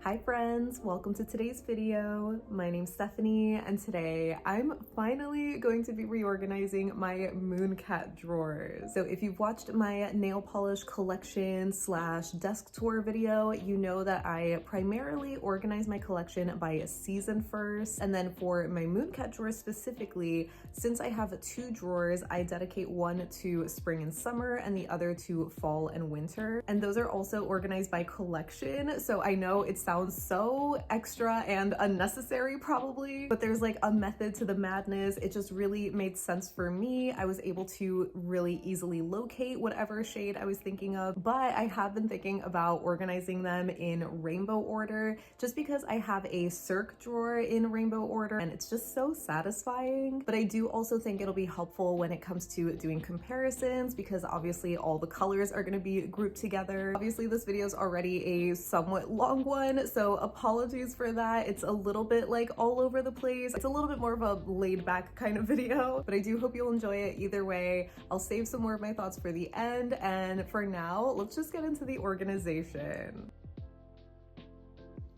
Hi friends, welcome to today's video. My name's Stephanie and today I'm finally going to be reorganizing my MOONCAT drawers. So if you've watched my nail polish collection slash desk tour video, you know that I primarily organize my collection by season first. And then for my MOONCAT drawers specifically, since I have two drawers, I dedicate one to spring and summer and the other to fall and winter. And those are also organized by collection. So I know it sounds so extra and unnecessary probably, but there's like a method to the madness. It just really made sense for me. I was able to really easily locate whatever shade I was thinking of, but I have been thinking about organizing them in rainbow order just because I have a circ drawer in rainbow order and it's just so satisfying. But I do also think it'll be helpful when it comes to doing comparisons because obviously all the colors are going to be grouped together. Obviously this video is already a somewhat long one, so apologies for that. It's a little bit like all over the place. It's a little bit more of a laid back kind of video, but I do hope you'll enjoy it either way. I'll save some more of my thoughts for the end, and for now, let's just get into the organization.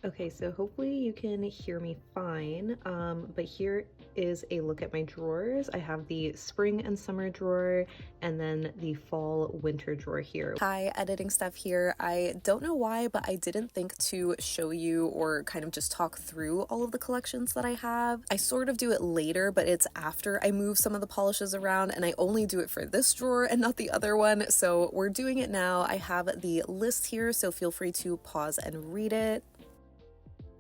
Okay, so hopefully you can hear me fine, but here is a look at my drawers. I have the spring and summer drawer and then the fall winter drawer here. Hi, editing stuff here. I don't know why, but I didn't think to show you or kind of just talk through all of the collections that I have. I sort of do it later, but it's after I move some of the polishes around, and I only do it for this drawer and not the other one, so we're doing it now. I have the list here, so feel free to pause and read it.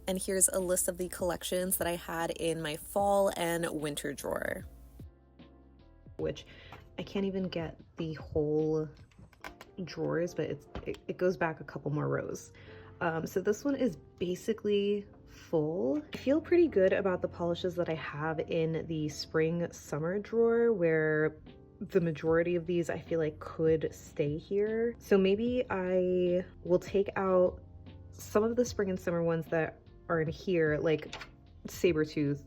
And here's a list of the collections that I had in my fall and winter drawer. Which I can't even get the whole drawers, but it goes back a couple more rows. So this one is basically full. I feel pretty good about the polishes that I have in the spring summer drawer, where the majority of these I feel like could stay here. So maybe I will take out some of the spring and summer ones that are in here, like Sabertooth.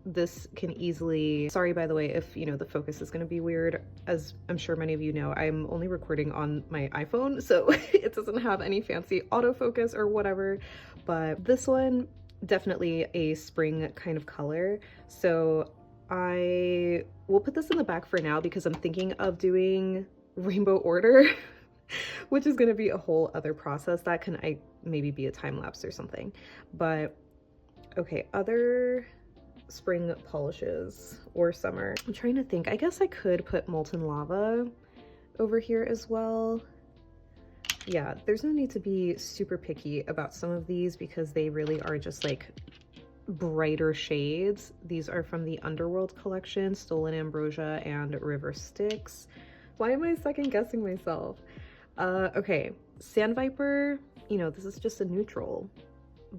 This can easily, sorry by the way if you know the focus is going to be weird. As I'm sure many of you know, I'm only recording on my iPhone, so it doesn't have any fancy autofocus or whatever, but this one definitely a spring kind of color, so I will put this in the back for now because I'm thinking of doing rainbow order which is going to be a whole other process. That can maybe be a time lapse or something. But okay, other spring polishes or summer. I'm trying to think. I guess I could put molten lava over here as well. Yeah, there's no need to be super picky about some of these because they really are just like brighter shades. These are from the Underworld collection, Stolen Ambrosia and River Styx. Why am I second guessing myself? Okay, Sand Viper, you know, this is just a neutral,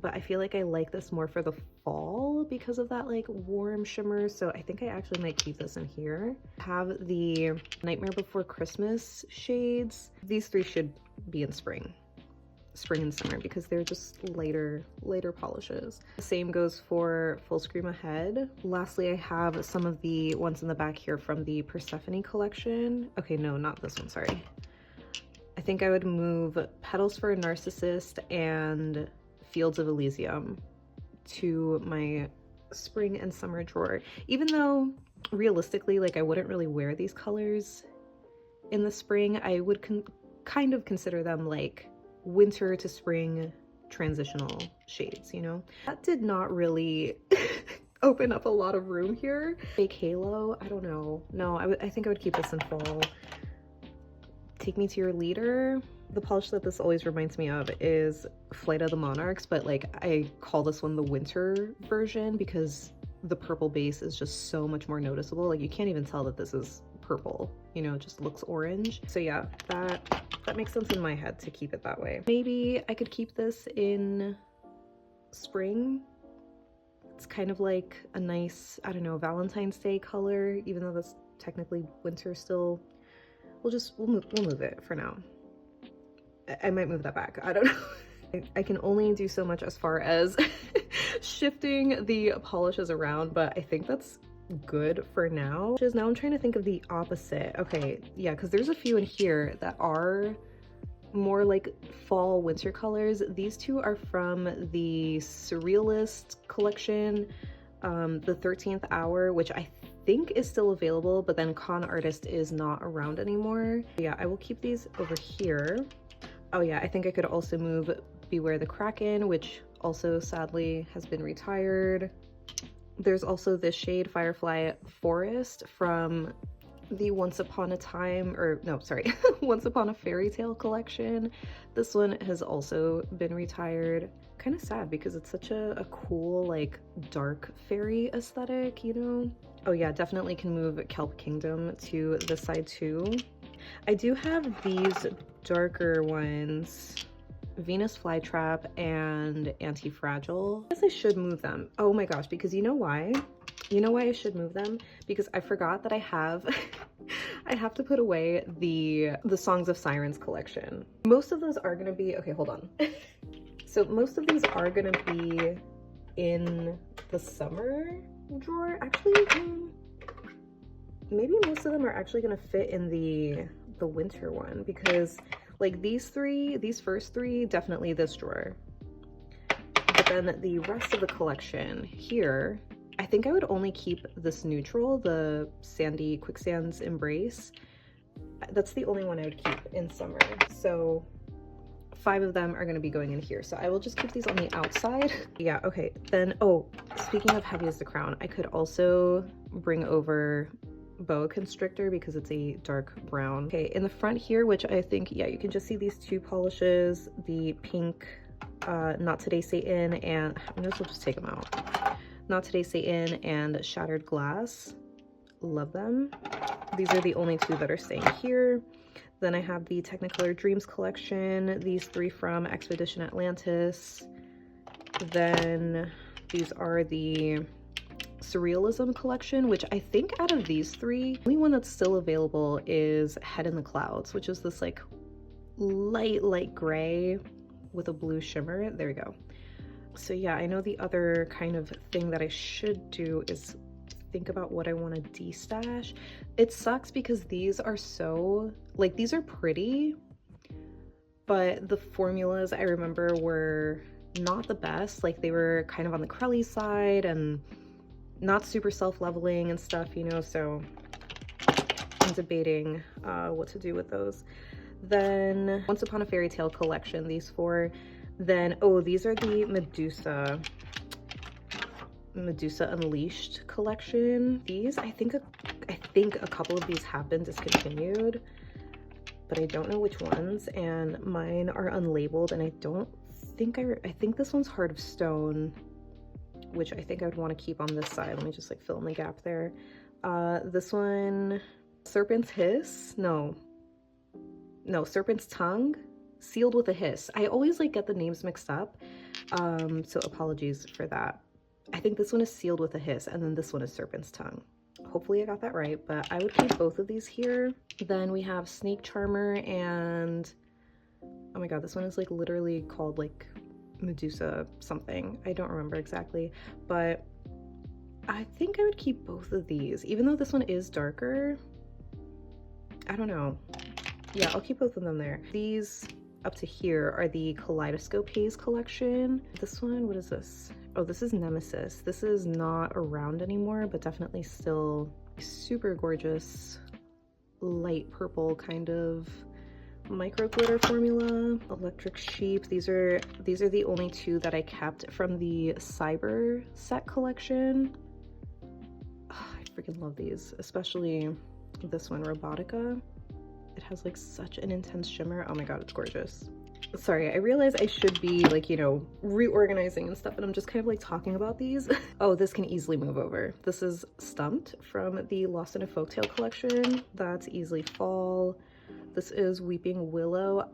but I feel like I like this more for the fall because of that like warm shimmer, so I think I actually might keep this in here. Have the Nightmare Before Christmas shades. These three should be in spring and summer because they're just later polishes. The same goes for Full Scream Ahead. Lastly, I have some of the ones in the back here from the Persephone collection. Okay, no, not this one, sorry. I think I would move Petals for a Narcissist and Fields of Elysium to my spring and summer drawer, even though realistically, like, I wouldn't really wear these colors in the spring. I would kind of consider them like winter to spring transitional shades, you know? That did not really open up a lot of room here. Fake Halo, I don't know. No, I think I would keep this in fall. Take Me to Your Leader. The polish that this always reminds me of is Flight of the Monarchs, but like I call this one the winter version because the purple base is just so much more noticeable. Like you can't even tell that this is purple, you know, it just looks orange. So yeah, that makes sense in my head to keep it that way. Maybe I could keep this in spring. It's kind of like a nice, I don't know, Valentine's Day color, even though that's technically winter still. We'll move it for now. I might move that back, I don't know. I can only do so much as far as shifting the polishes around, but I think that's good for now. Now I'm trying to think of the opposite. Okay, yeah, because there's a few in here that are more like fall winter colors. These two are from the Surrealist collection, the 13th Hour, which I think is still available, but then Con Artist is not around anymore. Yeah, I will keep these over here. Oh yeah, I think I could also move Beware the Kraken, which also sadly has been retired. There's also this shade Firefly Forest from the Once Upon a Time, or no, sorry, Once Upon a Fairy Tale collection. This one has also been retired. Kind of sad because it's such a cool, like, dark fairy aesthetic, you know? Oh yeah, definitely can move Kelp Kingdom to this side too. I do have these darker ones, Venus Flytrap and Anti-Fragile. I guess I should move them. Oh my gosh, because you know why? You know why I should move them? Because I forgot that I have I have to put away the Songs of Sirens collection. Most of those are gonna be, okay, hold on. So most of these are gonna be in the summer drawer. Actually, maybe most of them are actually gonna fit in the winter one, because like these first three, definitely this drawer. But then the rest of the collection here, I think I would only keep this neutral, the Sandy Quicksand's Embrace. That's the only one I would keep in summer. So 5 of them are going to be going in here. So I will just keep these on the outside. Yeah, okay. Then, oh, speaking of Heavy as the Crown, I could also bring over Boa Constrictor because it's a dark brown. Okay, in the front here, which I think, yeah, you can just see these 2 polishes, the pink Not Today Satan, and I might as well just take them out. Not Today Satan and Shattered Glass. Love them. These are the only 2 that are staying here. Then I have the Technicolor Dreams collection, these 3 from Expedition Atlantis. Then these are the Surrealism collection, which I think out of these 3, the only one that's still available is Head in the Clouds, which is this like light gray with a blue shimmer. There we go. So yeah, I know the other kind of thing that I should do is think about what I want to destash. It sucks because these are so, like, these are pretty, but the formulas I remember were not the best. Like, they were kind of on the crelly side and not super self-leveling and stuff, you know, so I'm debating what to do with those. Then Once Upon a Fairy Tale collection, these 4. Then, oh, these are the Medusa Unleashed collection. These, I think a couple of these have been discontinued, but I don't know which ones, and mine are unlabeled, and I don't think I think this one's Heart of Stone, which I think I would want to keep on this side. Let me just like fill in the gap there. This one, Serpent's Hiss, no, Serpent's Tongue, Sealed with a Hiss. I always like get the names mixed up, so apologies for that. I think this one is Sealed with a Hiss, and then this one is Serpent's Tongue. Hopefully I got that right, but I would keep both of these here. Then we have Snake Charmer, and oh my god, this one is like literally called like Medusa something. I don't remember exactly, but I think I would keep both of these, even though this one is darker. I don't know. Yeah, I'll keep both of them there. These up to here are the Kaleidoscope Haze collection. This one, what is this? Oh, this is Nemesis. This is not around anymore, but definitely still super gorgeous, light purple kind of micro glitter formula. Electric Sheep. These are the only 2 that I kept from the Cyber set collection. Oh, I freaking love these, especially this one, Robotica. It has like such an intense shimmer. Oh my god, it's gorgeous. Sorry, I realize I should be like, you know, reorganizing and stuff, and I'm just kind of like talking about these. Oh, this can easily move over. This is Stumped from the Lost in a Folktale collection. That's easily fall. This is Weeping Willow.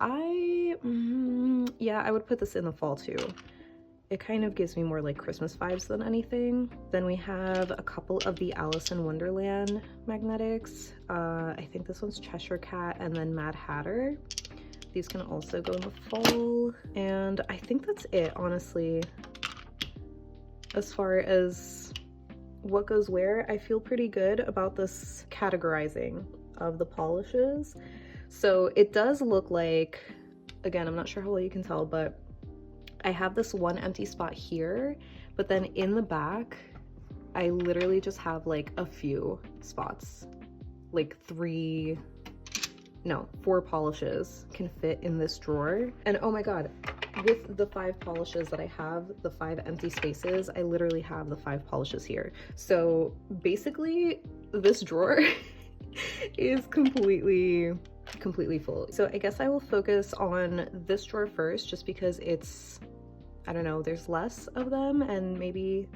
Yeah, I would put this in the fall too. It kind of gives me more like Christmas vibes than anything. Then we have a couple of the Alice in Wonderland magnetics. I think this one's Cheshire Cat and then Mad Hatter. These can also go in the fall. And I think that's it, honestly. As far as what goes where, I feel pretty good about this categorizing of the polishes. So it does look like again, I'm not sure how well you can tell, but I have this one empty spot here, but then in the back, I literally just have like a few spots, like 4 polishes can fit in this drawer. And oh my God, with the 5 polishes that I have, the 5 empty spaces, I literally have the 5 polishes here. So basically this drawer is completely full. So I guess I will focus on this drawer first, just because it's, I don't know, there's less of them and maybe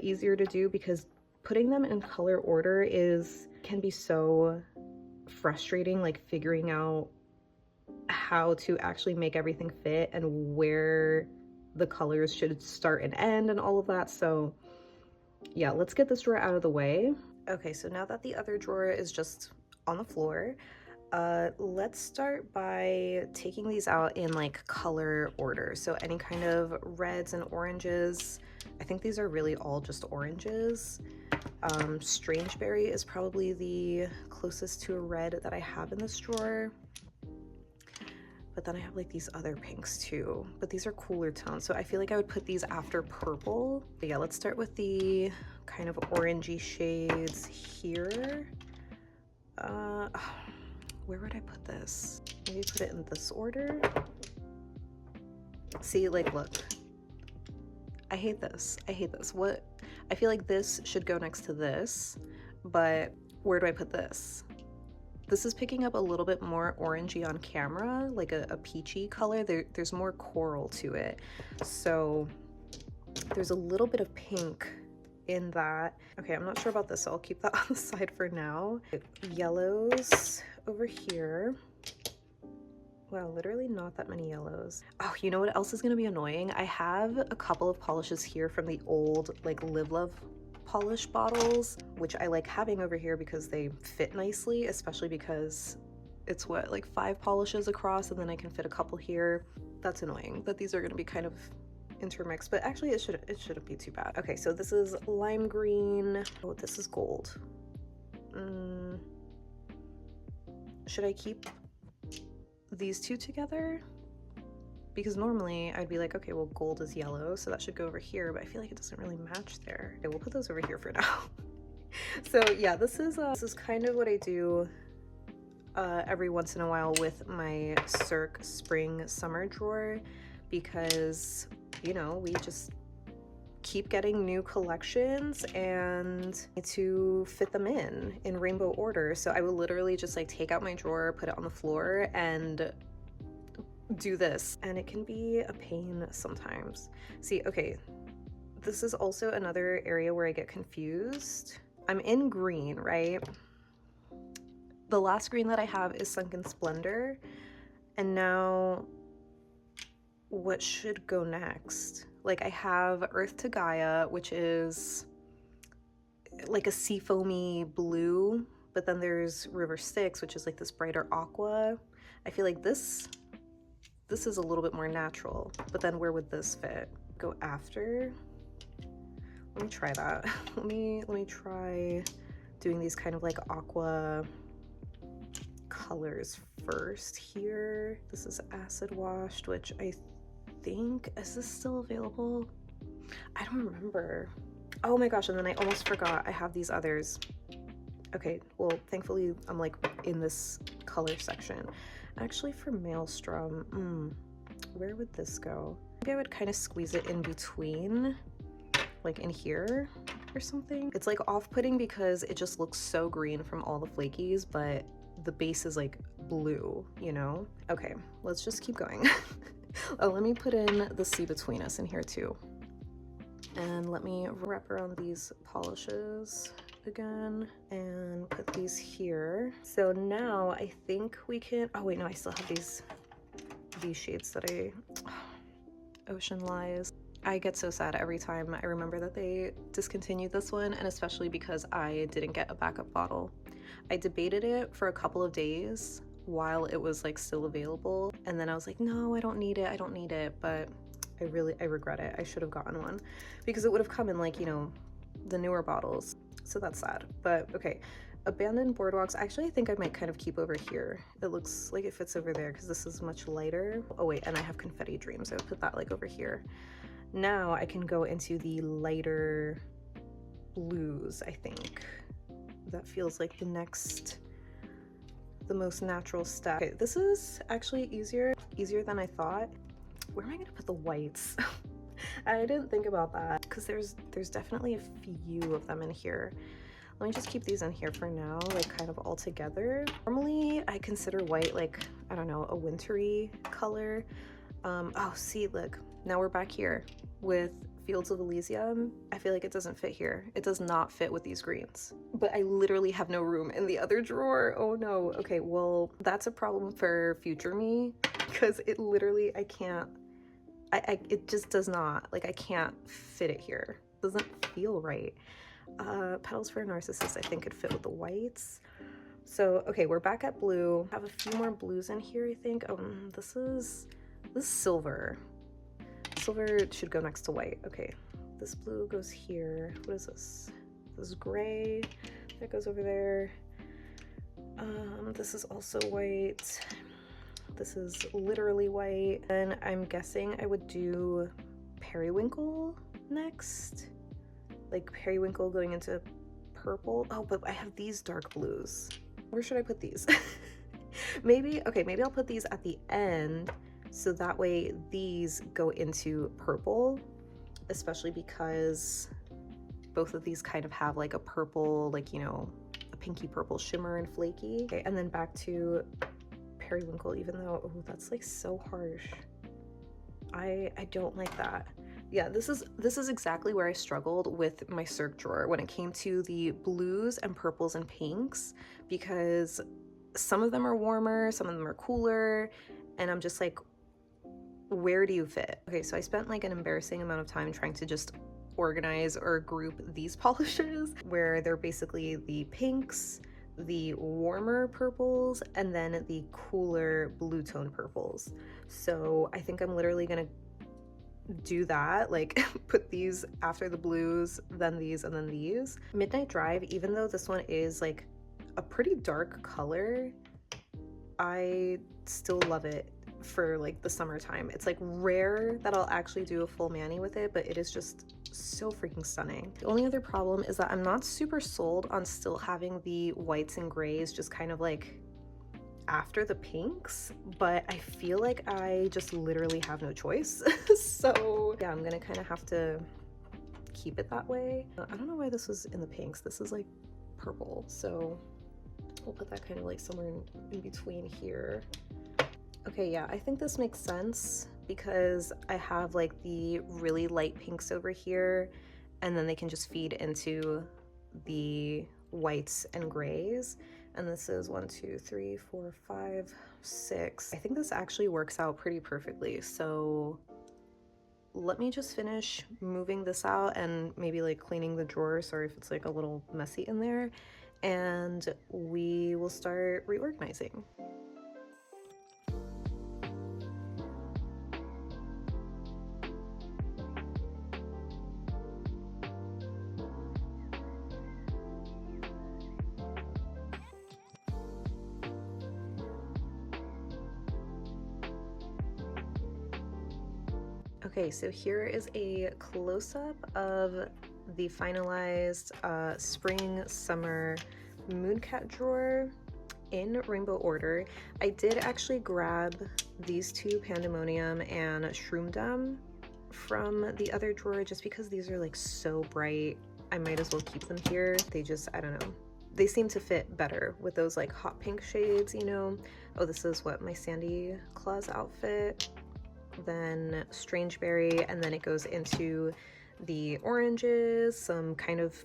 easier to do, because putting them in color order can be so frustrating, like figuring out how to actually make everything fit and where the colors should start and end and all of that. So yeah, let's get this drawer out of the way. Okay, so now that the other drawer is just on the floor, let's start by taking these out in like color order. So any kind of reds and oranges. I think these are really all just oranges. Strangeberry is probably the closest to a red that I have in this drawer. But then I have like these other pinks too, but these are cooler tones. So I feel like I would put these after purple. But yeah, let's start with the kind of orangey shades here. Where would I put this? Maybe put it in this order. See, like, look. I hate this. I hate this. What? I feel like this should go next to this, but where do I put this? This is picking up a little bit more orangey on camera, like a peachy color. There's more coral to it. So there's a little bit of pink in that. Okay, I'm not sure about this, so I'll keep that on the side for now. Yellows over here. Wow, literally not that many yellows. Oh, you know what else is gonna be annoying? I have a couple of polishes here from the old like Live Love polish bottles, which I like having over here because they fit nicely, especially because it's what, like 5 polishes across, and then I can fit a couple here. That's annoying that these are gonna be kind of intermixed, but actually it shouldn't be too bad. Okay, so this is lime green. Oh, this is gold. Should I keep these two together? Because normally I'd be like, okay, well, gold is yellow, so that should go over here, but I feel like it doesn't really match there. Okay, we'll put those over here for now. So yeah, this is kind of what I do every once in a while with my Cirque spring summer drawer, because, you know, we just keep getting new collections and to fit them in rainbow order. So I will literally just like take out my drawer, put it on the floor, and do this, and it can be a pain sometimes. See, okay, this is also another area where I get confused. I'm in green, right? The last green that I have is Sunken Splendor, and now what should go next? Like, I have Earth to Gaia, which is like a seafoamy blue, but then there's River Styx, which is like this brighter aqua. I feel like this is a little bit more natural, but then where would this fit? Go after? Let me try that. Let me try doing these kind of like aqua colors first here. This is acid washed, which I think, is this still available? I don't remember. Oh my gosh, and then I almost forgot I have these others. Okay, well, thankfully I'm like in this color section. Actually, for Maelstrom, where would this go? Maybe I would kind of squeeze it in between, like in here or something. It's like off-putting because it just looks so green from all the flakies, but the base is like blue, you know? Okay, let's just keep going. Oh, let me put in the sea between us in here too. And let me wrap around these polishes again and put these here. So now I think we can, oh wait, no, I still have these shades that Ocean Lies. I get so sad every time I remember that they discontinued this one, and especially because I didn't get a backup bottle. I debated it for a couple of days while it was like still available, and then I was like, no, I don't need it, but I regret it. I should have gotten one because it would have come in like, you know, the newer bottles. So that's sad. But okay, abandoned boardwalks, actually I think I might kind of keep over here. It looks like it fits over there because this is much lighter. Oh wait, and I have confetti dreams. I would put that like over here. Now I can go into the lighter blues, I think. That feels like the most natural step. Okay, this is actually easier than I thought. Where am I gonna put the whites? I didn't think about that because there's definitely a few of them in here. Let me just keep these in here for now, like kind of all together. Normally I consider white like, I don't know, a wintry color. Oh, see, look, now we're back here with Fields of Elysium. I feel like it doesn't fit here. It does not fit with these greens. But I literally have no room in the other drawer. Oh no. Okay, well, that's a problem for future me because it literally, I can't, it just does not, like I can't fit it here. It doesn't feel right. Petals for a Narcissist, I think could fit with the whites. So, okay, we're back at blue. I have a few more blues in here, I think. Oh, this is silver. Silver should go next to white. Okay, this blue goes here. What is this? This is gray. That goes over there. This is also white. This is literally white. And I'm guessing I would do periwinkle next. Like periwinkle going into purple. Oh, but I have these dark blues. Where should I put these? Maybe I'll put these at the end so that way these go into purple, especially because both of these kind of have like a purple, like, you know, a pinky purple shimmer and flaky. Okay, and then back to periwinkle, even though, oh, that's like so harsh. I don't like that. Yeah, this is exactly where I struggled with my circ drawer when it came to the blues and purples and pinks, because some of them are warmer, some of them are cooler, and I'm just like, where do you fit? Okay, so I spent like an embarrassing amount of time trying to just organize or group these polishes, where they're basically the pinks, the warmer purples, and then the cooler blue tone purples. So I think I'm literally gonna do that, like put these after the blues, then these, and then these. Midnight Drive, even though this one is like a pretty dark color, I still love it for like the summertime. It's like rare that I'll actually do a full mani with it, but it is just so freaking stunning. The only other problem is that I'm not super sold on still having the whites and grays just kind of like after the pinks, but I feel like I just literally have no choice. So yeah, I'm gonna kind of have to keep it that way. I don't know why this was in the pinks. This is like purple, so we'll put that kind of like somewhere in between here. Okay, yeah, I think this makes sense because I have like the really light pinks over here, and then they can just feed into the whites and grays. And this is 1, 2, 3, 4, 5, 6. I think this actually works out pretty perfectly. So let me just finish moving this out and maybe like cleaning the drawer. Sorry if it's like a little messy in there. And we will start reorganizing. Okay, so here is a close-up of the finalized spring summer MOONCAT drawer in rainbow order. I did actually grab these two, Pandemonium and Shroomdom, from the other drawer just because these are like so bright. I might as well keep them here. They just, I don't know, they seem to fit better with those like hot pink shades, you know. Oh, this is what my Sandy Claus outfit, then Strangeberry, and then it goes into the oranges, some kind of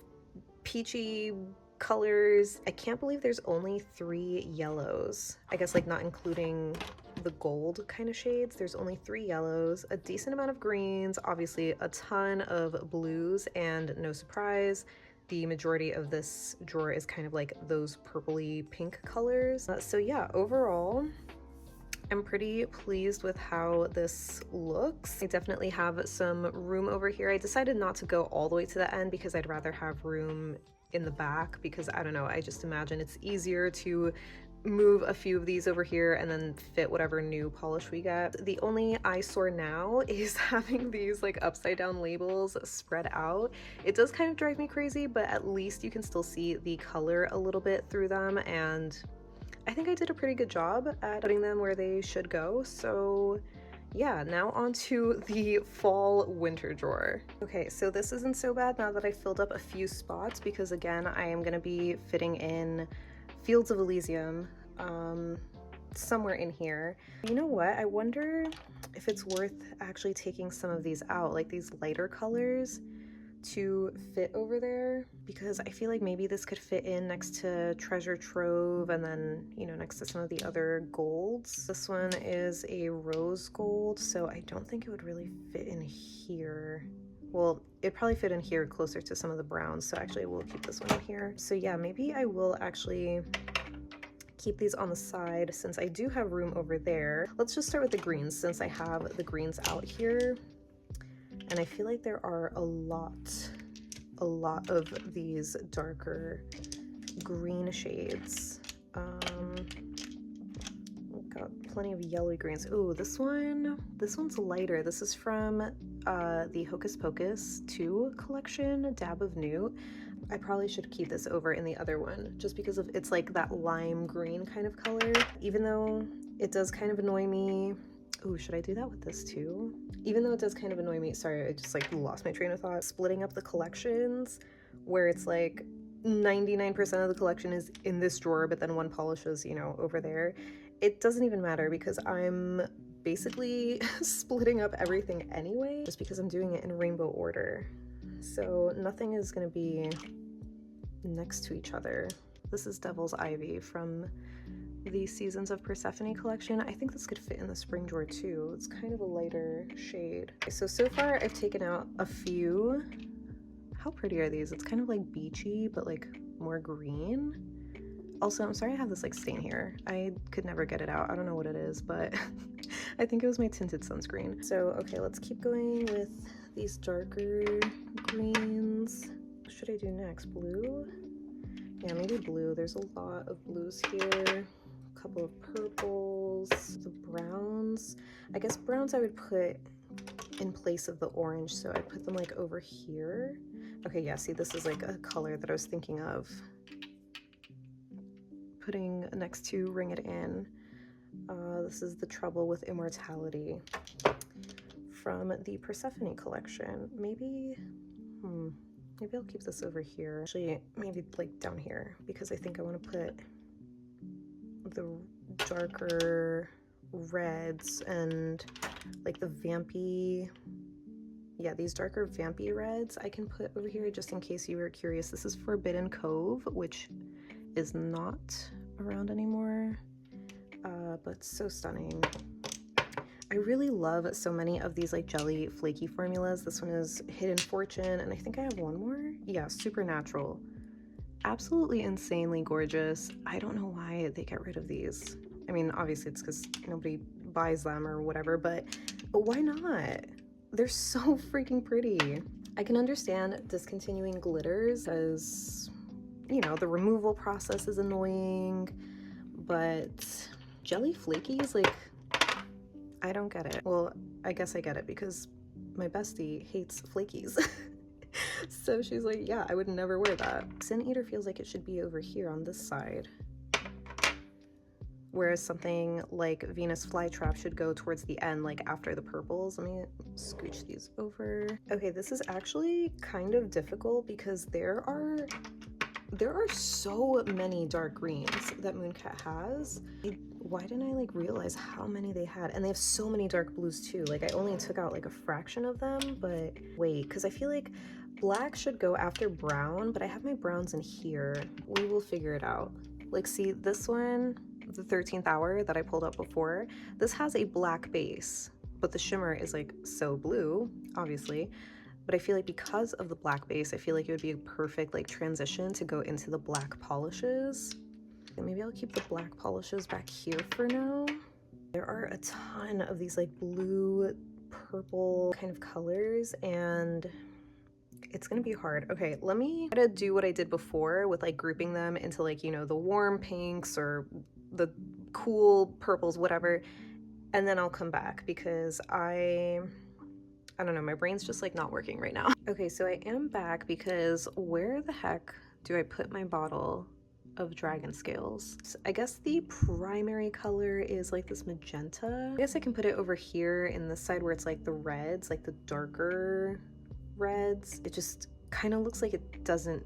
peachy colors. I can't believe there's only 3 yellows. I guess like not including the gold kind of shades. There's only 3 yellows, a decent amount of greens, obviously a ton of blues, and no surprise, the majority of this drawer is kind of like those purpley pink colors. So yeah, overall, I'm pretty pleased with how this looks. I definitely have some room over here. I decided not to go all the way to the end because I'd rather have room in the back, because I don't know, I just imagine it's easier to move a few of these over here and then fit whatever new polish we get. The only eyesore now is having these like upside down labels spread out. It does kind of drive me crazy, but at least you can still see the color a little bit through them, and I think I did a pretty good job at putting them where they should go. So yeah, now on to the fall winter drawer. Okay, so this isn't so bad now that I filled up a few spots, because again, I am gonna be fitting in Fields of Elysium somewhere in here. You know what? I wonder if it's worth actually taking some of these out, like these lighter colors, to fit over there, because I feel like maybe this could fit in next to Treasure Trove, and then, you know, next to some of the other golds. This one is a rose gold, so I don't think it would really fit in here. Well, it'd probably fit in here closer to some of the browns, so actually I will keep this one in here. So yeah, maybe I will actually keep these on the side since I do have room over there. Let's just start with the greens, since I have the greens out here. And I feel like there are a lot of these darker green shades. We've got plenty of yellowy greens. Ooh, this one's lighter. This is from the Hocus Pocus 2 collection, Dab of Newt. I probably should keep this over in the other one, just because of it's like that lime green kind of color. Even though it does kind of annoy me. Ooh, should I do that with this too? Even though it does kind of annoy me, sorry, I just like lost my train of thought. Splitting up the collections, where it's like 99% of the collection is in this drawer, but then one polish is, you know, over there. It doesn't even matter, because I'm basically splitting up everything anyway, just because I'm doing it in rainbow order. So nothing is gonna be next to each other. This is Devil's Ivy from the Seasons of Persephone collection. I think this could fit in the spring drawer too. It's kind of a lighter shade. So far I've taken out a few. How pretty are these? It's kind of like beachy, but like more green. Also, I'm sorry I have this like stain here. I could never get it out. I don't know what it is, but I think it was my tinted sunscreen. So, okay, let's keep going with these darker greens. What should I do next? Blue? Yeah, maybe blue. There's a lot of blues here. A couple of purples, the browns. I guess browns I would put in place of the orange, so I'd put them like over here. Okay, yeah, see, this is like a color that I was thinking of putting next to Ring It In. This is The Trouble with Immortality from the Persephone collection. Maybe I'll keep this over here. Actually, maybe like down here, because I think I want to put the darker reds and like the vampy, yeah, these darker vampy reds I can put over here, just in case you were curious. This is Forbidden Cove, which is not around anymore, but so stunning. I really love so many of these like jelly flaky formulas. This one is Hidden Fortune, and I think I have one more. Yeah, Supernatural. Absolutely insanely gorgeous. I don't know why they get rid of these. I mean, obviously it's because nobody buys them or whatever, but why not? They're so freaking pretty. I can understand discontinuing glitters as, you know, the removal process is annoying, but jelly flakies, like, I don't get it. Well, I guess I get it, because my bestie hates flakies. So she's like, yeah, I would never wear that. Sin Eater feels like it should be over here on this side, whereas something like Venus Flytrap should go towards the end, like after the purples. Let me scooch these over. Okay, this is actually kind of difficult, because there are so many dark greens that MOONCAT has. Why didn't I like realize how many they had? And they have so many dark blues too. Like, I only took out like a fraction of them, but wait, because I feel like black should go after brown, but I have my browns in here. We will figure it out. Like, see this one, the 13th Hour that I pulled up before, this has a black base, but the shimmer is like so blue, obviously. But I feel like because of the black base, I feel like it would be a perfect like transition to go into the black polishes. And maybe I'll keep the black polishes back here for now. There are a ton of these like blue, purple kind of colors, and It's gonna be hard. Okay, let me try to do what I did before with like grouping them into like, you know, the warm pinks or the cool purples, whatever, and then I'll come back because I don't know, my brain's just like not working right now. Okay, so I am back because where the heck do I put my bottle of dragon scales? So I guess the primary color is like this magenta. I guess I can put it over here in this side where it's like the reds, like the darker reds. It just kind of looks like it doesn't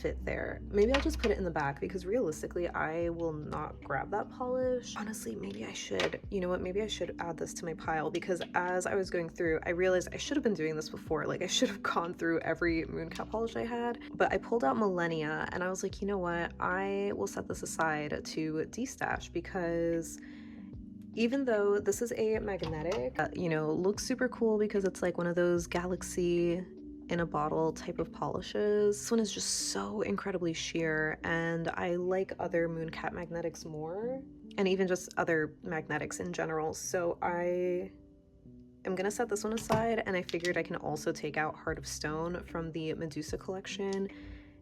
fit there. Maybe I'll just put it in the back because realistically I will not grab that polish. Honestly, maybe I should, you know what, maybe I should add this to my pile because as I was going through I realized I should have been doing this before. Like I should have gone through every MOONCAT polish I had, but I pulled out Millennia and I was like, you know what, I will set this aside to destash because even though this is a magnetic, you know, looks super cool because it's like one of those galaxy in a bottle type of polishes. This one is just so incredibly sheer and I like other MOONCAT magnetics more and even just other magnetics in general. So I am gonna set this one aside and I figured I can also take out Heart of Stone from the Medusa collection.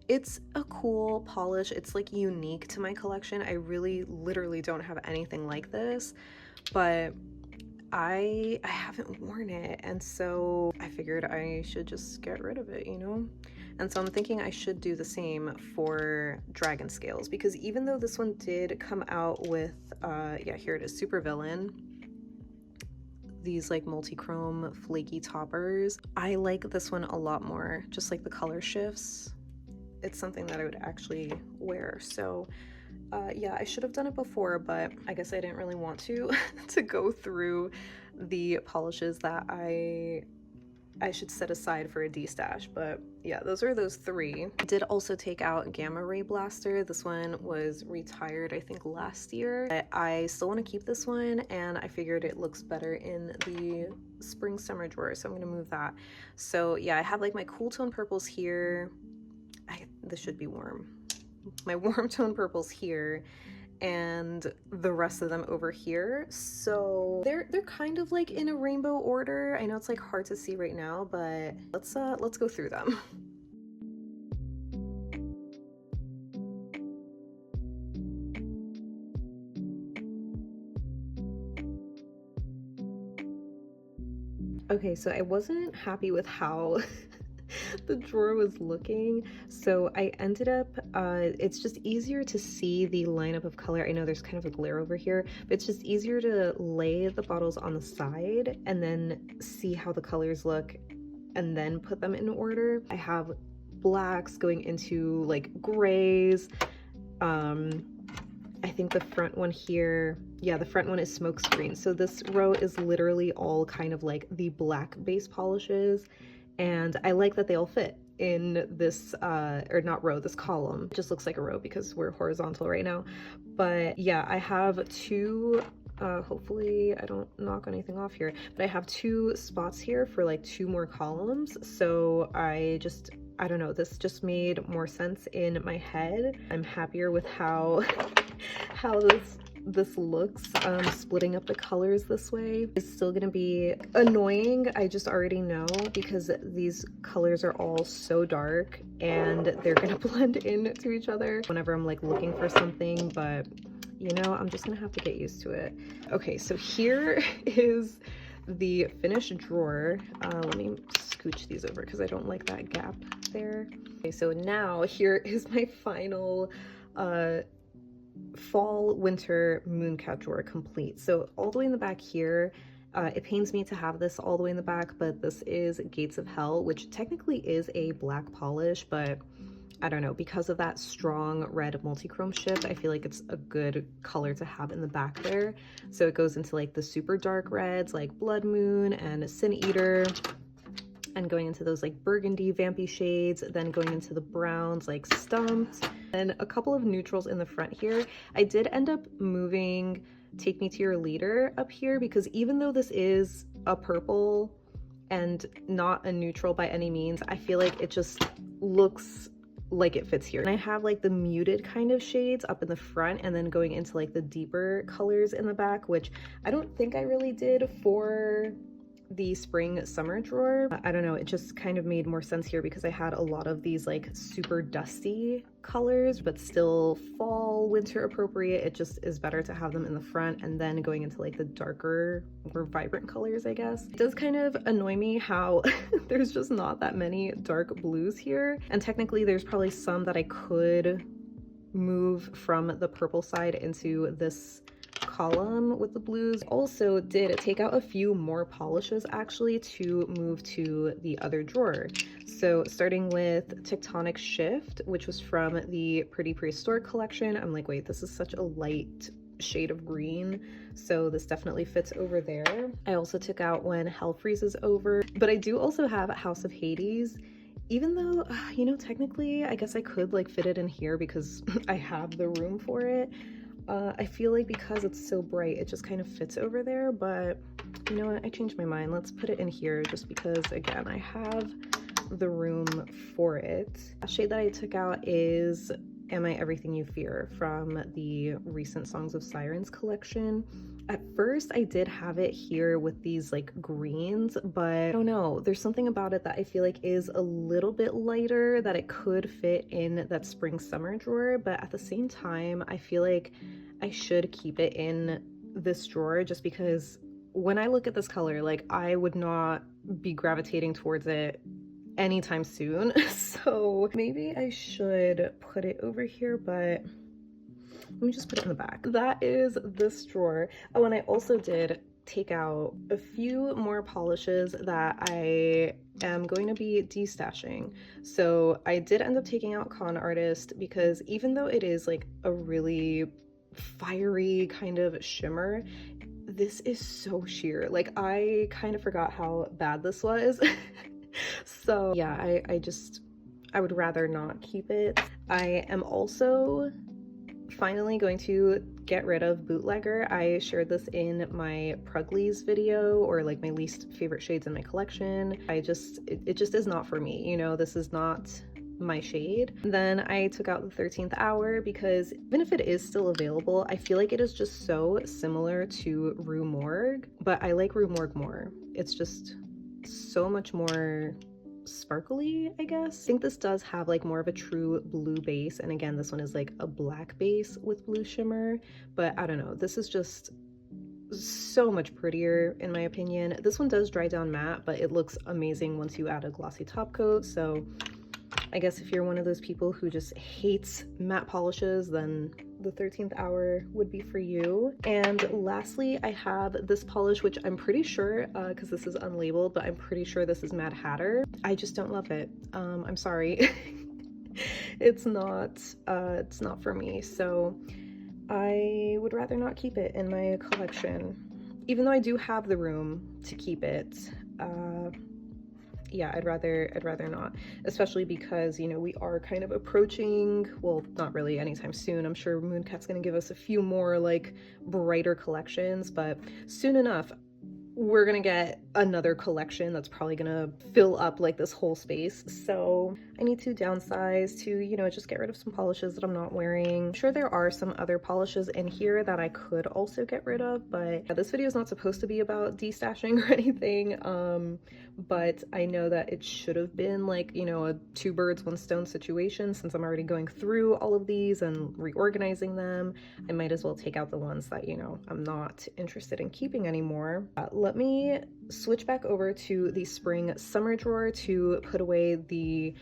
It's a cool polish. It's like unique to my collection. I really literally don't have anything like this, but I haven't worn it, and so I figured I should just get rid of it, you know? And so I'm thinking I should do the same for dragon scales because even though this one did come out with yeah, here it is, Super Villain, these like multi-chrome flaky toppers, I like this one a lot more. Just like the color shifts, it's something that I would actually wear. So yeah, I should have done it before, but I guess I didn't really want to go through the polishes that I should set aside for a destash. But yeah, those are those three. I did also take out Gamma Ray Blaster. This one was retired, I think, last year. But I still want to keep this one, and I figured it looks better in the spring summer drawer, so I'm gonna move that. So yeah, I have like my cool tone purples here. This should be warm. My warm tone purples here and the rest of them over here. So they're kind of like in a rainbow order. I know it's like hard to see right now, but let's go through them. Okay, so I wasn't happy with how the drawer was looking, so I ended up it's just easier to see the lineup of color. I know there's kind of a glare over here, but it's just easier to lay the bottles on the side and then see how the colors look and then put them in order. I have blacks going into like grays. I think the front one here, yeah, the front one is smokescreen. So this row is literally all kind of like the black base polishes. And I like that they all fit in this, or not row, this column. It just looks like a row because we're horizontal right now. But yeah, I have two, hopefully I don't knock anything off here, but I have two spots here for like two more columns. So I don't know, this just made more sense in my head. I'm happier with how this looks. Splitting up the colors this way is still gonna be annoying, I just already know, because these colors are all so dark and they're gonna blend into each other whenever I'm like looking for something, but you know, I'm just gonna have to get used to it. Okay, so here is the finished drawer. Let me scooch these over because I don't like that gap there. Okay, so now here is my final fall winter MOONCAT drawer complete. So all the way in the back here, it pains me to have this all the way in the back, but this is Gates of Hell, which technically is a black polish, but I don't know, because of that strong red multi-chrome shift, I feel like it's a good color to have in the back there. So it goes into like the super dark reds like Blood Moon and Sin Eater, and going into those like burgundy vampy shades, then going into the browns like Stumped, and a couple of neutrals in the front here. I did end up moving Take Me to Your Leader up here because even though this is a purple and not a neutral by any means, I feel like it just looks like it fits here. And I have like the muted kind of shades up in the front and then going into like the deeper colors in the back, which I don't think I really did for the spring summer drawer. I don't know, it just kind of made more sense here because I had a lot of these like super dusty colors, but still fall, winter appropriate. It just is better to have them in the front and then going into like the darker, more vibrant colors, I guess. It does kind of annoy me how there's just not that many dark blues here. And technically there's probably some that I could move from the purple side into this column with the blues. Also did take out a few more polishes actually to move to the other drawer. So starting with Tectonic Shift, which was from the Pretty Prehistoric collection. I'm like, wait, this is such a light shade of green, so this definitely fits over there. I also took out When Hell Freezes Over, but I do also have House of Hades. Even though, you know, technically, I guess I could like fit it in here because I have the room for it. I feel like because it's so bright, it just kind of fits over there, but you know what? I changed my mind. Let's put it in here just because, again, I have the room for it. A shade that I took out is Am I Everything You Fear from the recent Songs of Sirens collection. At first I did have it here with these like greens, but I don't know, there's something about it that I feel like is a little bit lighter that it could fit in that spring summer drawer, but at the same time I feel like I should keep it in this drawer just because when I look at this color, like I would not be gravitating towards it anytime soon. So maybe I should put it over here, but let me just put it in the back. That is this drawer. Oh, and I also did take out a few more polishes that I am going to be destashing. So I did end up taking out Con Artist because even though it is like a really fiery kind of shimmer, this is so sheer. Like I kind of forgot how bad this was. So yeah, I would rather not keep it. I am also finally going to get rid of Bootlegger. I shared this in my Pruglies video, or like my least favorite shades in my collection. It just is not for me, you know, this is not my shade. Then I took out the 13th Hour because even if it is still available, I feel like it is just so similar to Rue Morgue, but I like Rue Morgue more. It's just so much more sparkly, I guess. I think this does have like more of a true blue base, and again this one is like a black base with blue shimmer, but I don't know, this is just so much prettier in my opinion. This one does dry down matte, but it looks amazing once you add a glossy top coat, so I guess if you're one of those people who just hates matte polishes, then the 13th Hour would be for you. And lastly, I have this polish, which I'm pretty sure, because this is unlabeled, but I'm pretty sure this is Mad Hatter. I just don't love it. I'm sorry. It's not for me. So I would rather not keep it in my collection, even though I do have the room to keep it. Yeah, I'd rather not, especially because, you know, we are kind of approaching, well, not really anytime soon. I'm sure MOONCAT's gonna give us a few more like brighter collections, but soon enough we're gonna get another collection that's probably gonna fill up like this whole space. So I need to downsize to, you know, just get rid of some polishes that I'm not wearing. I'm sure there are some other polishes in here that I could also get rid of, but yeah, this video is not supposed to be about destashing or anything. But I know that it should have been like, you know, a two birds, one stone situation. Since I'm already going through all of these and reorganizing them, I might as well take out the ones that, you know, I'm not interested in keeping anymore. Let me switch back over to the spring summer drawer to put away the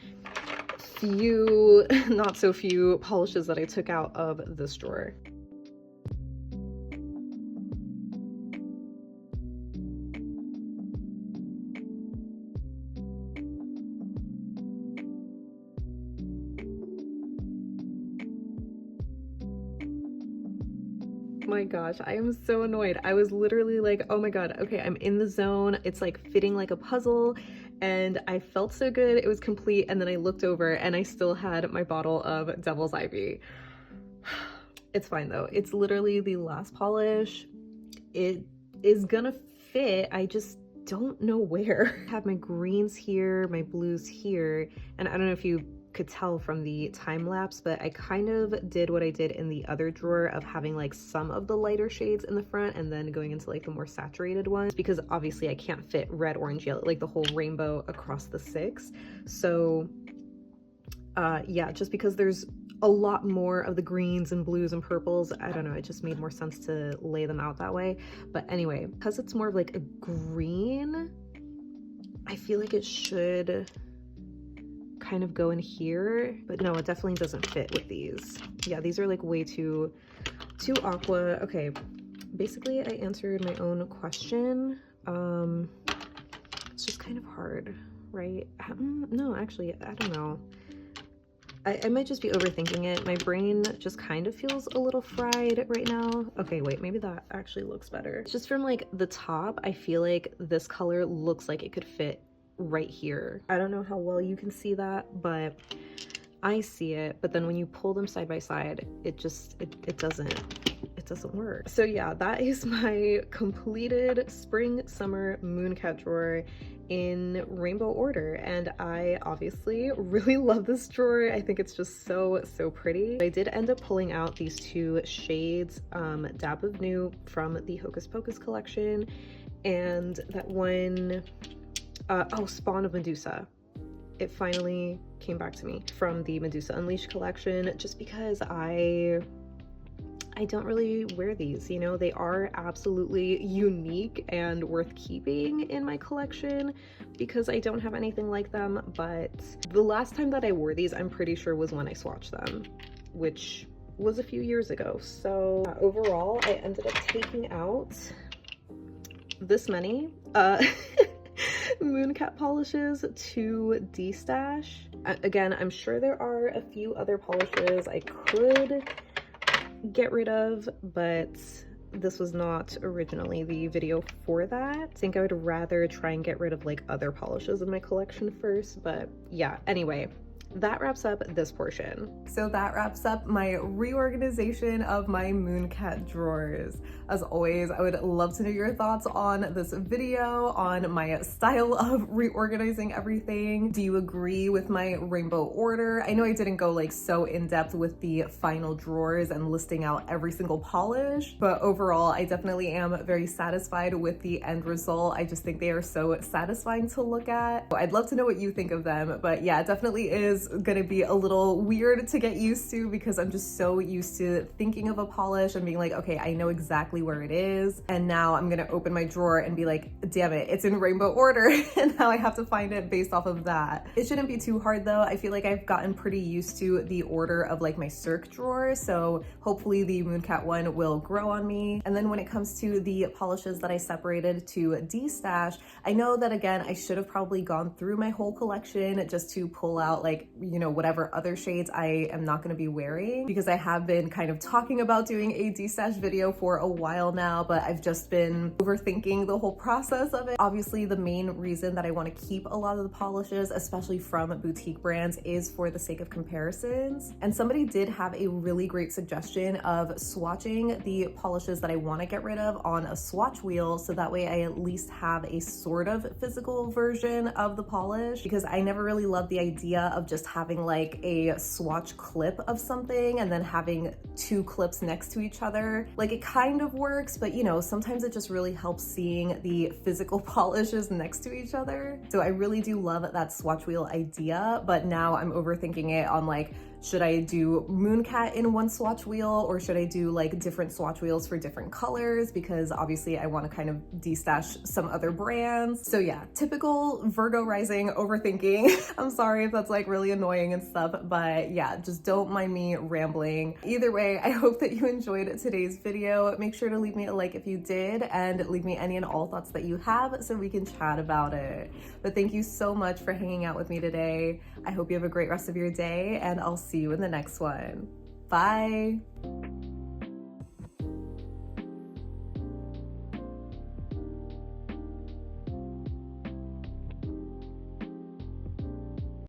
few, not so few polishes that I took out of this drawer. My gosh, I am so annoyed. I was literally like, oh my god, okay, I'm in the zone. It's like fitting like a puzzle, and I felt so good. It was complete, and then I looked over and I still had my bottle of Devil's Ivy. It's fine though. It's literally the last polish. It is gonna fit. I just don't know where. I have my greens here, my blues here, and I don't know if you could tell from the time lapse, but I kind of did what I did in the other drawer of having like some of the lighter shades in the front and then going into like the more saturated ones, because obviously I can't fit red, orange, yellow, like the whole rainbow across the 6. So yeah, just because there's a lot more of the greens and blues and purples, I don't know, it just made more sense to lay them out that way. But anyway, because it's more of like a green, I feel like it should kind of go in here, but no, it definitely doesn't fit with these. Yeah, these are like way too aqua. Okay, basically I answered my own question. It's just kind of hard, right? No, actually, I don't know. I might just be overthinking it. My brain just kind of feels a little fried right now. Okay, wait, maybe that actually looks better. Just from like the top, I feel like this color looks like it could fit right here. I don't know how well you can see that, but I see it. But then when you pull them side by side, it doesn't work. So yeah, that is my completed spring summer Mooncat drawer in rainbow order, and I obviously really love this drawer. I think it's just so pretty. I did end up pulling out these 2 shades, Dab of New from the Hocus Pocus collection, and that one, oh, Spawn of Medusa. It finally came back to me from the Medusa Unleashed collection, just because I don't really wear these, you know. They are absolutely unique and worth keeping in my collection because I don't have anything like them, but the last time that I wore these, I'm pretty sure was when I swatched them, which was a few years ago. So overall, I ended up taking out this many Mooncat polishes to destash. Again, I'm sure there are a few other polishes I could get rid of, but this was not originally the video for that. I think I would rather try and get rid of like other polishes in my collection first, but yeah, anyway, that wraps up this portion. So that wraps up my reorganization of my Mooncat drawers. As always, I would love to know your thoughts on this video, on my style of reorganizing everything. Do you agree with my rainbow order? I know I didn't go like so in depth with the final drawers and listing out every single polish, but overall, I definitely am very satisfied with the end result. I just think they are so satisfying to look at. I'd love to know what you think of them, but yeah, it definitely is gonna be a little weird to get used to because I'm just so used to thinking of a polish and being like, okay, I know exactly where it is, and now I'm gonna open my drawer and be like, damn it, it's in rainbow order and now I have to find it based off of that. It shouldn't be too hard though. I feel like I've gotten pretty used to the order of like my Cirque drawer, so hopefully the Mooncat one will grow on me. And then when it comes to the polishes that I separated to destash, I know that again, I should have probably gone through my whole collection just to pull out like, you know, whatever other shades I am not going to be wearing, because I have been kind of talking about doing a destash video for a while now, but I've just been overthinking the whole process of it. Obviously, the main reason that I want to keep a lot of the polishes, especially from boutique brands, is for the sake of comparisons. And somebody did have a really great suggestion of swatching the polishes that I want to get rid of on a swatch wheel, so that way I at least have a sort of physical version of the polish, because I never really loved the idea of just having like a swatch clip of something and then having two clips next to each other. Like, it kind of works, but you know, sometimes it just really helps seeing the physical polishes next to each other. So I really do love that swatch wheel idea, but now I'm overthinking it on like, should I do Mooncat in one swatch wheel, or should I do like different swatch wheels for different colors? Because obviously I want to kind of destash some other brands. So yeah, typical Virgo rising overthinking. I'm sorry if that's like really annoying and stuff, but yeah, just don't mind me rambling. Either way, I hope that you enjoyed today's video. Make sure to leave me a like if you did, and leave me any and all thoughts that you have so we can chat about it. But thank you so much for hanging out with me today. I hope you have a great rest of your day, and I'll see you in the next one. Bye.